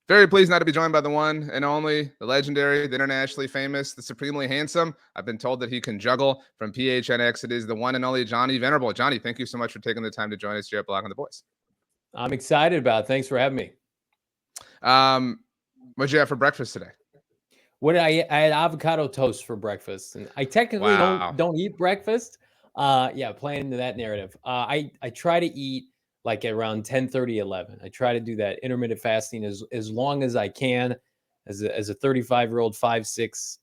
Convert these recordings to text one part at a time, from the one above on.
Very pleased not to be joined by the one and only, the legendary, the internationally famous, the supremely handsome. I've been told that he can juggle from PHNX. It is the one and only Johnny Venerable. Johnny, thank you so much for taking the time to join us here at Block on the Boys. I'm excited about it. Thanks for having me. What'd you have for breakfast today? What did I had avocado toast for breakfast, and I technically Wow. don't eat breakfast. Yeah, playing into that narrative. I try to eat like around 10:30, 11. I try to do that intermittent fasting as long as I can. As a 35-year-old, 5'6"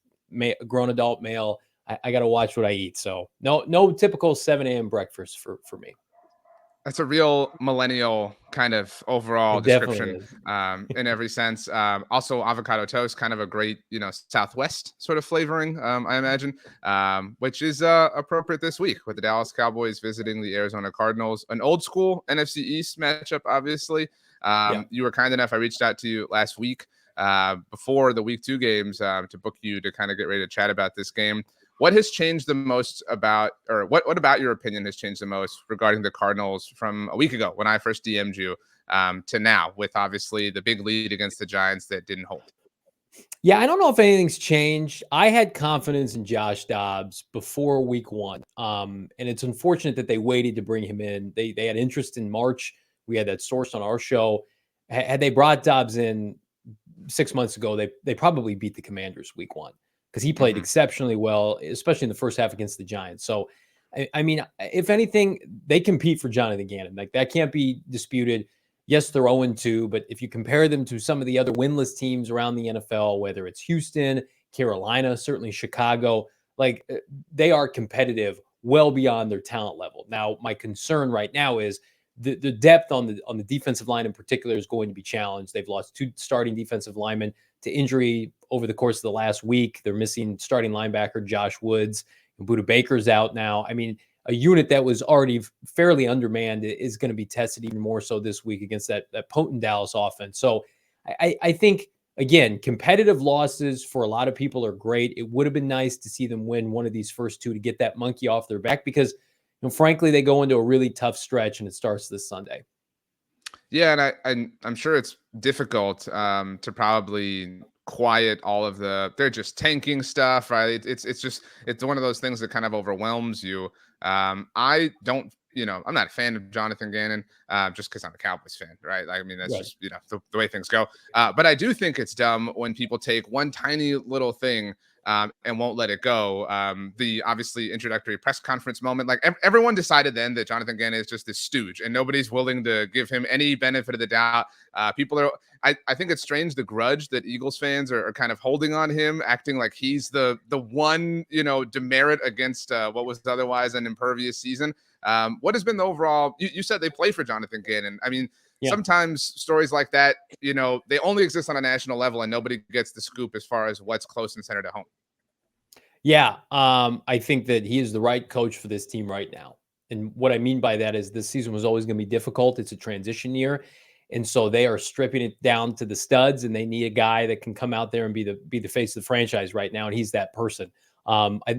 grown adult male, I got to watch what I eat. So no typical 7 a.m. breakfast for me. That's a real millennial kind of overall It definitely description is. in every sense. Also, avocado toast, kind of a great, Southwest sort of flavoring, I imagine, which is appropriate this week with the Dallas Cowboys visiting the Arizona Cardinals. An old school NFC East matchup, obviously. Yeah. You were kind enough. I reached out to you last week before the week 2 games to book you to kind of get ready to chat about this game. What has changed the most about, or what about your opinion has changed the most regarding the Cardinals from a week ago when I first DM'd you to now, with obviously the big lead against the Giants that didn't hold? Yeah, I don't know if anything's changed. I had confidence in Josh Dobbs before week 1. And it's unfortunate that they waited to bring him in. They had interest in March. We had that source on our show. Had they brought Dobbs in 6 months ago, they probably beat the Commanders week 1 because he played Mm-hmm. exceptionally well, especially in the first half against the Giants. So, I mean, if anything, they compete for Jonathan Gannon. Like, that can't be disputed. Yes, they're 0-2, but if you compare them to some of the other winless teams around the NFL, whether it's Houston, Carolina, certainly Chicago, like they are competitive well beyond their talent level. Now, my concern right now is the depth on the defensive line in particular is going to be challenged. They've lost 2 starting defensive linemen to injury over the course of the last week. They're missing starting linebacker Josh Woods. Buda Baker's out now. I mean, a unit that was already fairly undermanned is going to be tested even more so this week against that potent Dallas offense. So I think, again, competitive losses for a lot of people are great. It would have been nice to see them win one of these first 2 to get that monkey off their back because, frankly, they go into a really tough stretch and it starts this Sunday. Yeah, and I'm sure it's difficult to probably quiet all of they're just tanking stuff, right? It's one of those things that kind of overwhelms you. I don't, I'm not a fan of Jonathan Gannon just because I'm a Cowboys fan, right? I mean, that's Right. just the way things go. But I do think it's dumb when people take one tiny little thing and won't let it go. The obviously introductory press conference moment, like everyone decided then that Jonathan Gannon is just this stooge and nobody's willing to give him any benefit of the doubt. People are, I think it's strange, the grudge that Eagles fans are kind of holding on him, acting like he's the one, demerit against what was otherwise an impervious season. What has been the overall, you said they play for Jonathan Gannon. I mean, sometimes stories like that, they only exist on a national level and nobody gets the scoop as far as what's close and centered at home. Yeah, I think that he is the right coach for this team right now. And what I mean by that is this season was always going to be difficult. It's a transition year. And so they are stripping it down to the studs, and they need a guy that can come out there and be the face of the franchise right now. And he's that person.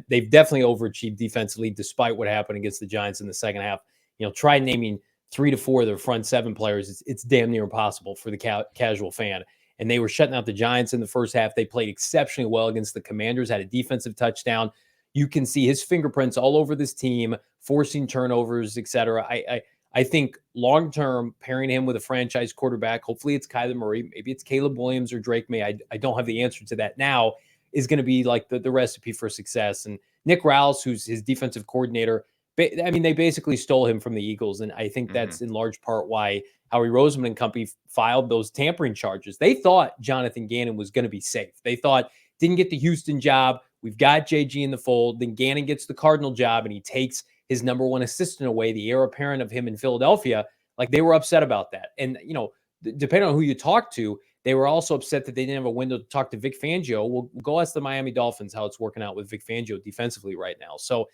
They've definitely overachieved defensively, despite what happened against the Giants in the second half. Try naming 3 to 4 of their front 7 players. It's damn near impossible for the casual fan. And they were shutting out the Giants in the first half. They played exceptionally well against the Commanders, had a defensive touchdown. You can see his fingerprints all over this team, forcing turnovers, etc. I think long-term, pairing him with a franchise quarterback, hopefully it's Kyler Murray, maybe it's Caleb Williams or Drake May. I don't have the answer to that now, is going to be like the recipe for success. And Nick Roush, who's his defensive coordinator, I mean, they basically stole him from the Eagles. And I think that's in large part why Howie Roseman and company filed those tampering charges. They thought Jonathan Gannon was going to be safe. They thought, didn't get the Houston job. We've got JG in the fold. Then Gannon gets the Cardinal job and he takes his number 1 assistant away, the heir apparent of him in Philadelphia. Like, they were upset about that. And, depending on who you talk to, they were also upset that they didn't have a window to talk to Vic Fangio. We'll go ask the Miami Dolphins how it's working out with Vic Fangio defensively right now. So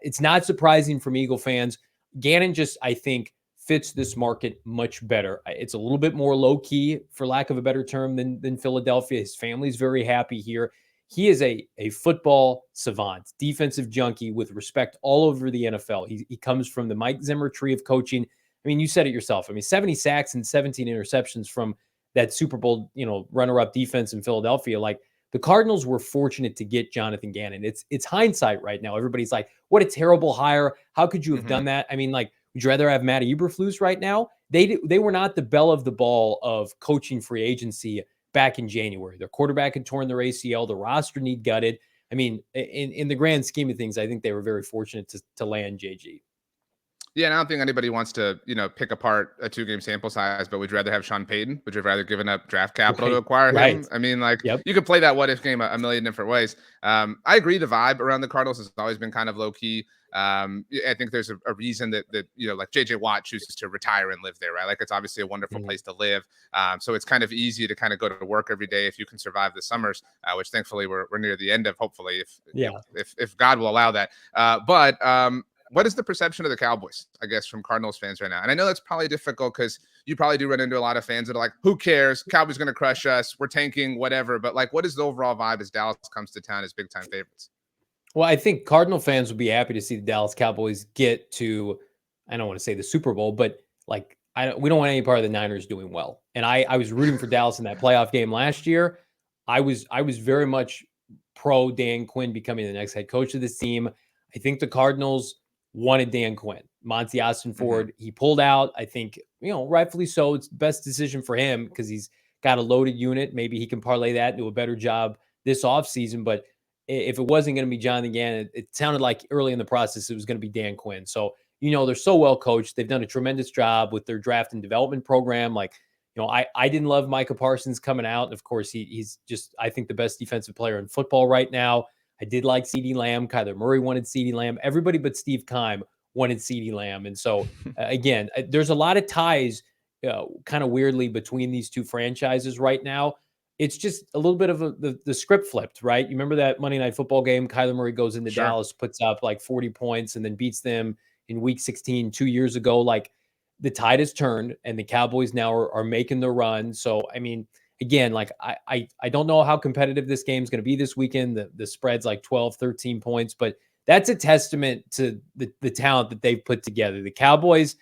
it's not surprising from Eagle fans. Gannon just, I think, fits this market much better. It's a little bit more low key, for lack of a better term, than Philadelphia. His family's very happy here. He is a football savant, defensive junkie with respect all over the NFL. He comes from the Mike Zimmer tree of coaching. I mean, you said it yourself. I mean, 70 sacks and 17 interceptions from that Super Bowl, runner-up defense in Philadelphia. Like, the Cardinals were fortunate to get Jonathan Gannon. It's hindsight right now. Everybody's like, what a terrible hire. How could you have done that? I mean, like, would you rather have Matt Eberflus right now? They were not the belle of the ball of coaching free agency back in January. Their quarterback had torn their ACL. The roster need gutted. I mean, in the grand scheme of things, I think they were very fortunate to land JG. Yeah, and I don't think anybody wants to, pick apart a 2-game sample size, but would you rather have Sean Payton? Would you have rather given up draft capital to acquire Right. him? I mean, like, Yep. you could play that what if game a million different ways. I agree the vibe around the Cardinals has always been kind of low key. I think there's a reason that like JJ Watt chooses to retire and live there, right? Like, it's obviously a wonderful place to live. So it's kind of easy to kind of go to work every day if you can survive the summers, which thankfully we're near the end of, hopefully, if God will allow that. But what is the perception of the Cowboys, I guess, from Cardinals fans right now? And I know that's probably difficult because you probably do run into a lot of fans that are like, who cares? Cowboys going to crush us. We're tanking, whatever. But, like, what is the overall vibe as Dallas comes to town as big-time favorites? Well, I think Cardinal fans would be happy to see the Dallas Cowboys get to, I don't want to say the Super Bowl, but like, we don't want any part of the Niners doing well. And I was rooting for Dallas in that playoff game last year. I was very much pro Dan Quinn becoming the next head coach of this team. I think the Cardinals wanted Dan Quinn. Monty Ford, he pulled out. I think, rightfully so. It's the best decision for him because he's got a loaded unit. Maybe he can parlay that into a better job this offseason. But if it wasn't going to be Jonathan Gannon, it sounded like early in the process it was going to be Dan Quinn. So, they're so well coached. They've done a tremendous job with their draft and development program. Like, I didn't love Micah Parsons coming out. Of course, he's just, I think, the best defensive player in football right now. I did like CeeDee Lamb. Kyler Murray wanted CeeDee Lamb. Everybody but Steve Keim wanted CeeDee Lamb. And so, again, there's a lot of ties kind of weirdly between these two franchises right now. It's just a little bit of the script flipped, right? You remember that Monday Night Football game? Kyler Murray goes into Dallas, puts up like 40 points, and then beats them in Week 16 2 years ago. Like, the tide has turned, and the Cowboys now are making the run. So, I mean, again, like, I don't know how competitive this game is going to be this weekend. The spread's like 12, 13 points, but that's a testament to the talent that they've put together. The Cowboys,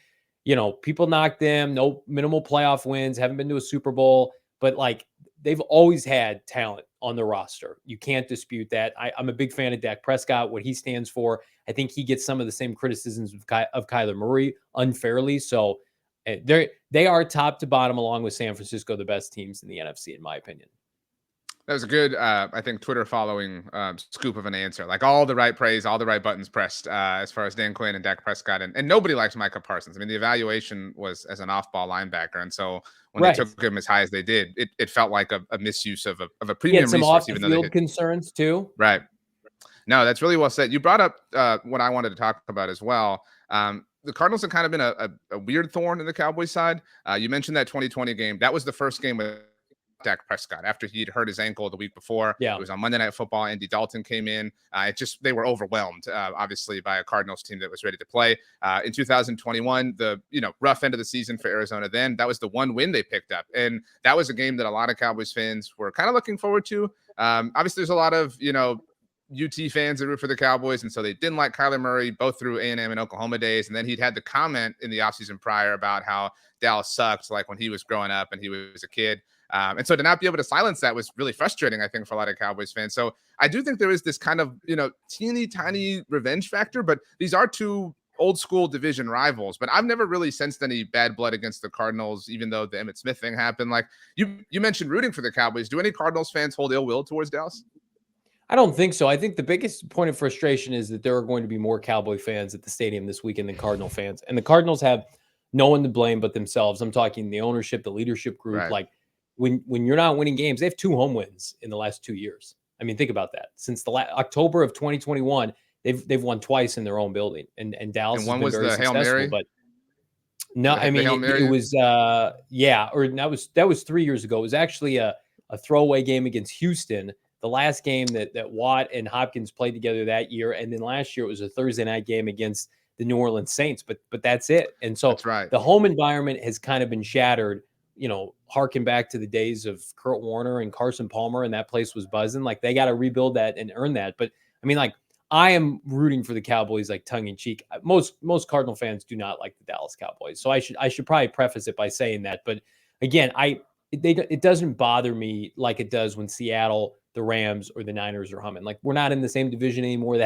people knock them, no minimal playoff wins, haven't been to a Super Bowl, but like, they've always had talent on the roster. You can't dispute that. I'm a big fan of Dak Prescott, what he stands for. I think he gets some of the same criticisms of Kyler Murray unfairly. So they are top to bottom, along with San Francisco, the best teams in the NFC, in my opinion. That was a good, I think, Twitter following scoop of an answer. Like, all the right praise, all the right buttons pressed as far as Dan Quinn and Dak Prescott. And nobody likes Micah Parsons. I mean, the evaluation was as an off-ball linebacker. And so when they took him as high as they did, it felt like a misuse of a premium some resource. Even though they had concerns too. Right. No, that's really well said. You brought up what I wanted to talk about as well. The Cardinals have kind of been a weird thorn in the Cowboys side. You mentioned that 2020 game. That was the first game with Dak Prescott after he'd hurt his ankle the week before. Yeah. It was on Monday Night Football. Andy Dalton came in. They were overwhelmed, obviously, by a Cardinals team that was ready to play. In 2021, the rough end of the season for Arizona then, that was the one win they picked up. And that was a game that a lot of Cowboys fans were kind of looking forward to. Obviously, there's a lot of, UT fans that root for the Cowboys, and so they didn't like Kyler Murray both through A&M and Oklahoma days. And then he'd had the comment in the offseason prior about how Dallas sucked, like when he was growing up and he was a kid. And so to not be able to silence that was really frustrating, I think, for a lot of Cowboys fans. So I do think there is this kind of, teeny tiny revenge factor, but these are two old school division rivals. But I've never really sensed any bad blood against the Cardinals, even though the Emmitt Smith thing happened. Like, you mentioned rooting for the Cowboys. Do any Cardinals fans hold ill will towards Dallas? I don't think so. I think the biggest point of frustration is that there are going to be more Cowboy fans at the stadium this weekend than Cardinal fans. And the Cardinals have no one to blame but themselves. I'm talking the ownership, the leadership group. Right. Like, when you're not winning games, they have 2 home wins in the last 2 years. I mean, think about that. Since the October of 2021, they've won twice in their own building. And Dallas and one has been was very the Hail successful. Mary? But no, I mean, it was or that was 3 years ago. It was actually a throwaway game against Houston. The last game that Watt and Hopkins played together that year, and then last year it was a Thursday night game against the New Orleans Saints. But that's it. And so that's right. The home environment has kind of been shattered. Harken back to the days of Kurt Warner and Carson Palmer, and that place was buzzing. Like, they got to rebuild that and earn that. But I mean, like, I am rooting for the Cowboys, like, tongue in cheek. Most Cardinal fans do not like the Dallas Cowboys, so I should probably preface it by saying that. But again, I it doesn't bother me like it does when Seattle, the Rams, or the Niners are humming. Like, we're not in the same division anymore.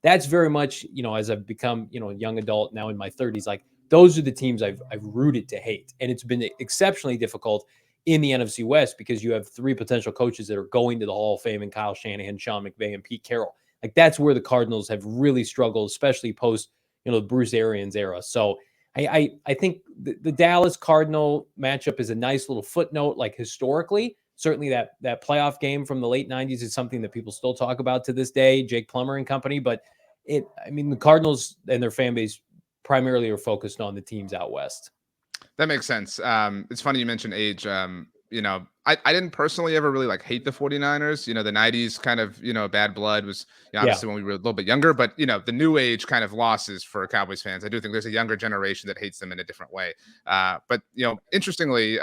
That's very much, as I've become, a young adult now in my 30s, like those are the teams I've rooted to hate. And it's been exceptionally difficult in the NFC West because you have three potential coaches that are going to the Hall of Fame in Kyle Shanahan, Sean McVay, and Pete Carroll. Like, that's where the Cardinals have really struggled, especially post, the Bruce Arians era. So I think the Dallas Cardinal matchup is a nice little footnote, like historically. Certainly that playoff game from the late 90s is something that people still talk about to this day, Jake Plummer and company. But the Cardinals and their fan base primarily are focused on the teams out west. That makes sense. It's funny you mentioned age. I didn't personally ever really like hate the 49ers. The 90s kind of, bad blood was obviously when we were a little bit younger, but the new age kind of losses for Cowboys fans. I do think there's a younger generation that hates them in a different way. But interestingly,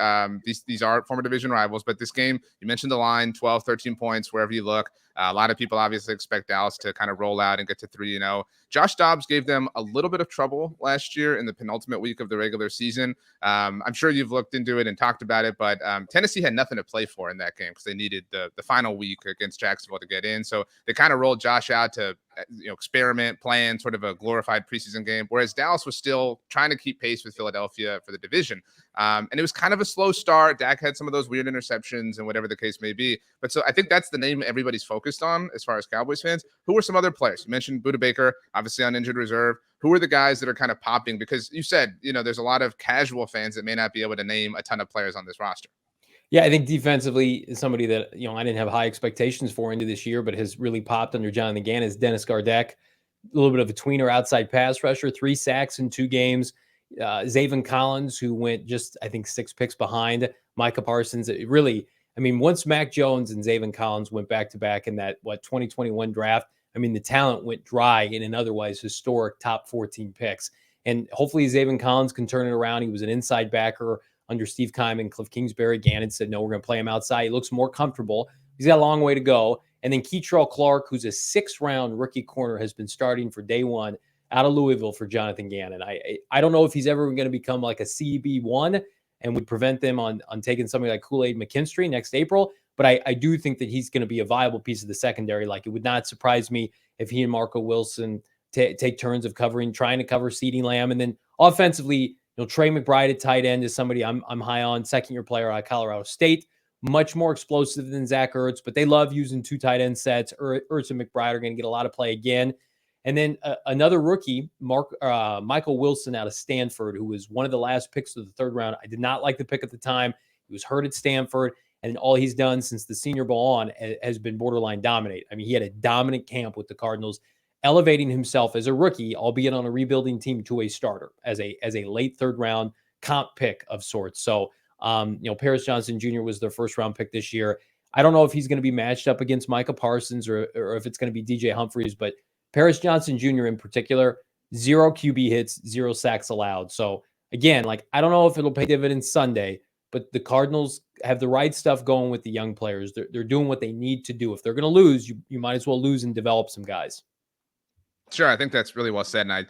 these are former division rivals, but this game, you mentioned the line, 12, 13 points, wherever you look. A lot of people obviously expect Dallas to kind of roll out and get to 3-0. Josh Dobbs gave them a little bit of trouble last year in the penultimate week of the regular season. I'm sure you've looked into it and talked about it, but Tennessee had nothing to play for in that game because they needed the final week against Jacksonville to get in. So they kind of rolled Josh out to experiment, plan sort of a glorified preseason game, whereas Dallas was still trying to keep pace with Philadelphia for the division. And it was kind of a slow start. Dak had some of those weird interceptions and whatever the case may be. But so I think that's the name everybody's focused on as far as Cowboys fans. Who are some other players? You mentioned Budda Baker, obviously on injured reserve. Who are the guys that are kind of popping? Because you said, there's a lot of casual fans that may not be able to name a ton of players on this roster. Yeah, I think defensively, somebody that, I didn't have high expectations for into this year, but has really popped under Jonathan Gannon is Dennis Gardeck. A little bit of a tweener outside pass rusher, 3 sacks in 2 games. Zaven Collins, who went just, I think, 6 picks behind Micah Parsons. It really, once Mac Jones and Zaven Collins went back-to-back in that, 2021 draft, the talent went dry in an otherwise historic top 14 picks. And hopefully Zaven Collins can turn it around. He was an inside backer under Steve Keim and Cliff Kingsbury. Gannon said, no, we're going to play him outside. He looks more comfortable. He's got a long way to go. And then Keitrell Clark, who's a 6th-round rookie corner, has been starting for day one out of Louisville for Jonathan Gannon. I don't know if he's ever going to become like a CB1 and would prevent them on taking somebody like Kool-Aid McKinstry next April. But I do think that he's going to be a viable piece of the secondary. Like, it would not surprise me if he and Marco Wilson take turns of trying to cover CeeDee Lamb. And then offensively, Trey McBride at tight end is somebody I'm high on, 2nd-year player out of Colorado State. Much more explosive than Zach Ertz, but they love using 2 tight end sets. Ertz and McBride are going to get a lot of play again. And then another rookie, Michael Wilson out of Stanford, who was one of the last picks of the 3rd round. I did not like the pick at the time. He was hurt at Stanford, and all he's done since the Senior Bowl on has been borderline dominate. He had a dominant camp with the Cardinals, elevating himself as a rookie, albeit on a rebuilding team, to a starter as a late 3rd round comp pick of sorts. So, Paris Johnson Jr. was their 1st-round pick this year. I don't know if he's going to be matched up against Micah Parsons or if it's going to be DJ Humphries, but Paris Johnson Jr. in particular, 0 QB hits, 0 sacks allowed. So again, I don't know if it'll pay dividends Sunday, but the Cardinals have the right stuff going with the young players. They're doing what they need to do. If they're going to lose, you might as well lose and develop some guys. Sure, I think that's really well said. And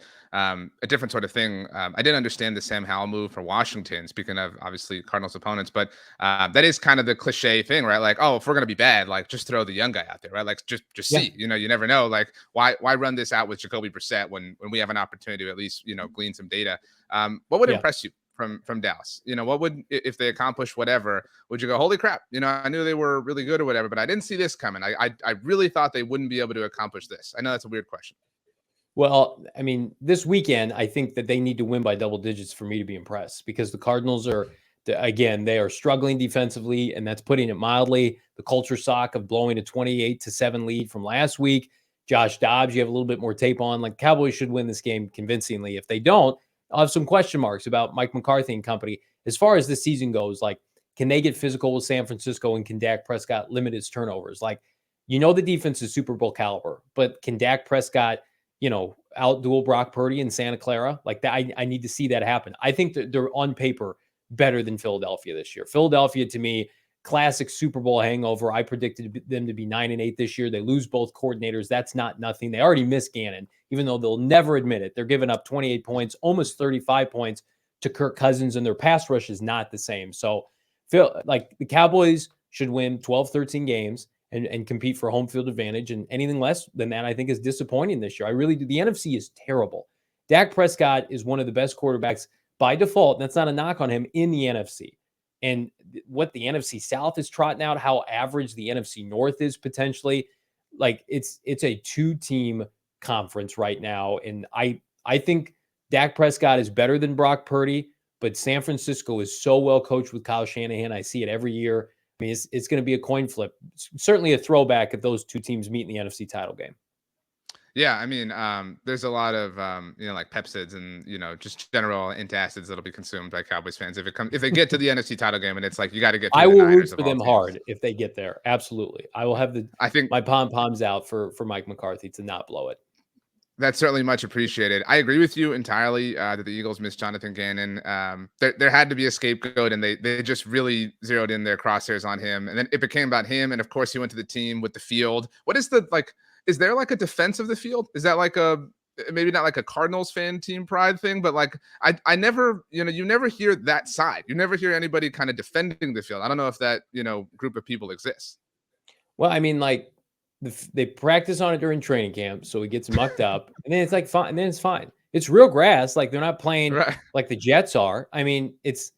a different sort of thing. I didn't understand the Sam Howell move for Washington, speaking of obviously Cardinals opponents, but that is kind of the cliche thing, right? Like, oh, if we're going to be bad, just throw the young guy out there, right? Like, just see, you never know. Like, why run this out with Jacoby Brissett when we have an opportunity to at least, glean some data? What would impress you from Dallas? What would, if they accomplish whatever, would you go, holy crap, I knew they were really good or whatever, but I didn't see this coming. I really thought they wouldn't be able to accomplish this. I know that's a weird question. Well, this weekend, I think that they need to win by double digits for me to be impressed, because the Cardinals are, again, they are struggling defensively, and that's putting it mildly. The culture shock of blowing a 28-7 lead from last week. Josh Dobbs, you have a little bit more tape on. Cowboys should win this game convincingly. If they don't, I'll have some question marks about Mike McCarthy and company. As far as the season goes, can they get physical with San Francisco, and can Dak Prescott limit his turnovers? The defense is Super Bowl caliber, but can Dak Prescott out-duel Brock Purdy in Santa Clara? I need to see that happen. I think that they're on paper better than Philadelphia this year. Philadelphia, to me, classic Super Bowl hangover. I predicted them to be 9-8 this year. They lose both coordinators. That's not nothing. They already miss Gannon, even though they'll never admit it. They're giving up 28 points, almost 35 points to Kirk Cousins, and their pass rush is not the same. So like the Cowboys should win 12, 13 games and compete for home field advantage. And anything less than that, I think, is disappointing this year. I really do. The NFC is terrible. Dak Prescott is one of the best quarterbacks by default. That's not a knock on him in the NFC. And what the NFC South is trotting out, how average the NFC North is potentially, like it's a two-team conference right now. And I think Dak Prescott is better than Brock Purdy, but San Francisco is so well coached with Kyle Shanahan. I see it every year. I mean, it's going to be a coin flip. Certainly a throwback if those two teams meet in the NFC title game. Yeah, I mean, there's a lot of like pepsids and just general antacids that'll be consumed by Cowboys fans if they get to the NFC title game, and it's like you got to get I through the will root Niners of for all them teams. hard if they get there. Absolutely, I will have I think my pom poms out for Mike McCarthy to not blow it. that's certainly much appreciated. I agree with you entirely that the Eagles missed Jonathan Gannon. There had to be a scapegoat, and they just really zeroed in their crosshairs on him. And then it became about him. And of course, he went to the team with the field. What is the like? Is there like a defense of the field? Is that like a maybe not like a Cardinals fan team pride thing, but like I never you never hear that side. You never hear anybody kind of defending the field. I don't know if that group of people exists. Well, I mean, like they practice on it during training camp, so it gets mucked up, and then it's like fine, and then it's fine. It's real grass, like they're not playing Right. like the Jets are. I mean, it's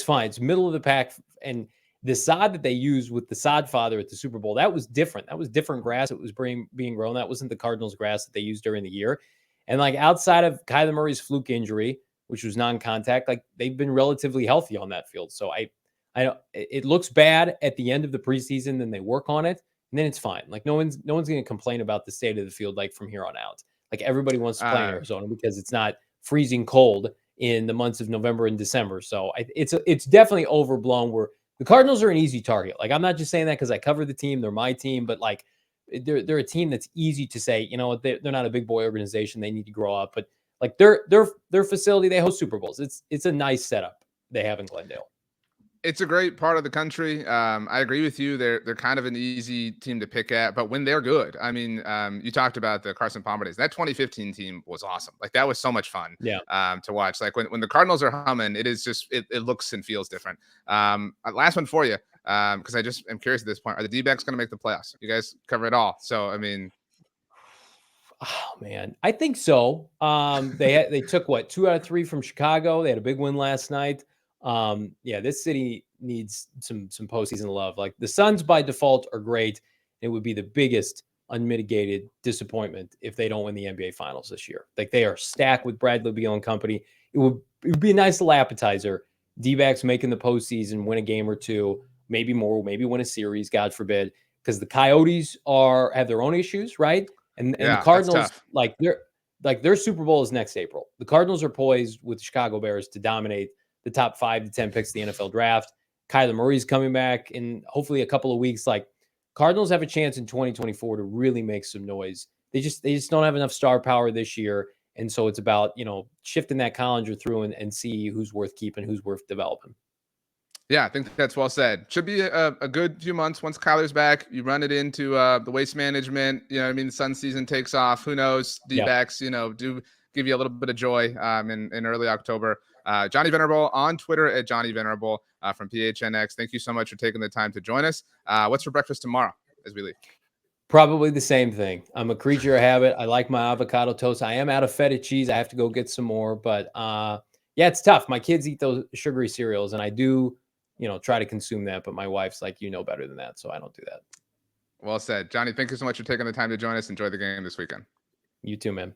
fine. It's middle of the pack, and the sod that they used with the sod father at the Super Bowl, that was different. That was different grass. It was being grown. That wasn't the Cardinals grass that they used during the year. And like outside of Kyler Murray's fluke injury, which was non-contact, like they've been relatively healthy on that field. So I don't. It looks bad at the end of the preseason, then they work on it, and then it's fine. Like no one's going to complain about the state of the field like from here on out. Like everybody wants to play in Arizona because it's not freezing cold in the months of November and December. So it's definitely overblown. Where the Cardinals are an easy target. Like I'm not just saying that because I cover the team; they're my team. But like they're a team that's easy to say. They're not a big boy organization. They need to grow up. But like their facility, they host Super Bowls. It's a nice setup they have in Glendale. It's a great part of the country. I agree with you. They're kind of an easy team to pick at, but when they're good, I mean, you talked about the Carson Palmer days. That 2015 team was awesome. Like that was so much fun. Yeah. To watch. Like when the Cardinals are humming, it is just it looks and feels different. Last one for you, because I just am curious at this point: are the D-backs going to make the playoffs? You guys cover it all, so I mean. Oh man, I think so. They took what 2 out of 3 from Chicago. They had a big win last night. Yeah, this city needs some postseason love. Like the Suns by default are great. It would be the biggest unmitigated disappointment if they don't win the NBA Finals this year. Like they are stacked with Bradley Beal and company. It would be a nice little appetizer. D-backs making the postseason, win a game or two, maybe more, maybe win a series, God forbid, because the Coyotes have their own issues, right? And the Cardinals, like their Super Bowl is next April. The Cardinals are poised with the Chicago Bears to dominate the top 5 to 10 picks of the NFL draft. Kyler Murray's coming back in hopefully a couple of weeks. Like Cardinals have a chance in 2024 to really make some noise. They just don't have enough star power this year. And so it's about, shifting that calendar through and see who's worth keeping, who's worth developing. Yeah, I think that's well said. Should be a good few months once Kyler's back. You run it into the waste management. You know what I mean? The sun season takes off. Who knows? D-backs, do give you a little bit of joy in early October. Johnny Venerable on Twitter at Johnny Venerable from PHNX. Thank you so much for taking the time to join us. What's for breakfast tomorrow as we leave? Probably the same thing. I'm a creature of habit. I like my avocado toast. I am out of feta cheese. I have to go get some more. But yeah, it's tough. My kids eat those sugary cereals, and I do try to consume that, but my wife's like, better than that. So I don't do that. Well said. Johnny, thank you so much for taking the time to join us. Enjoy the game this weekend. You too, man.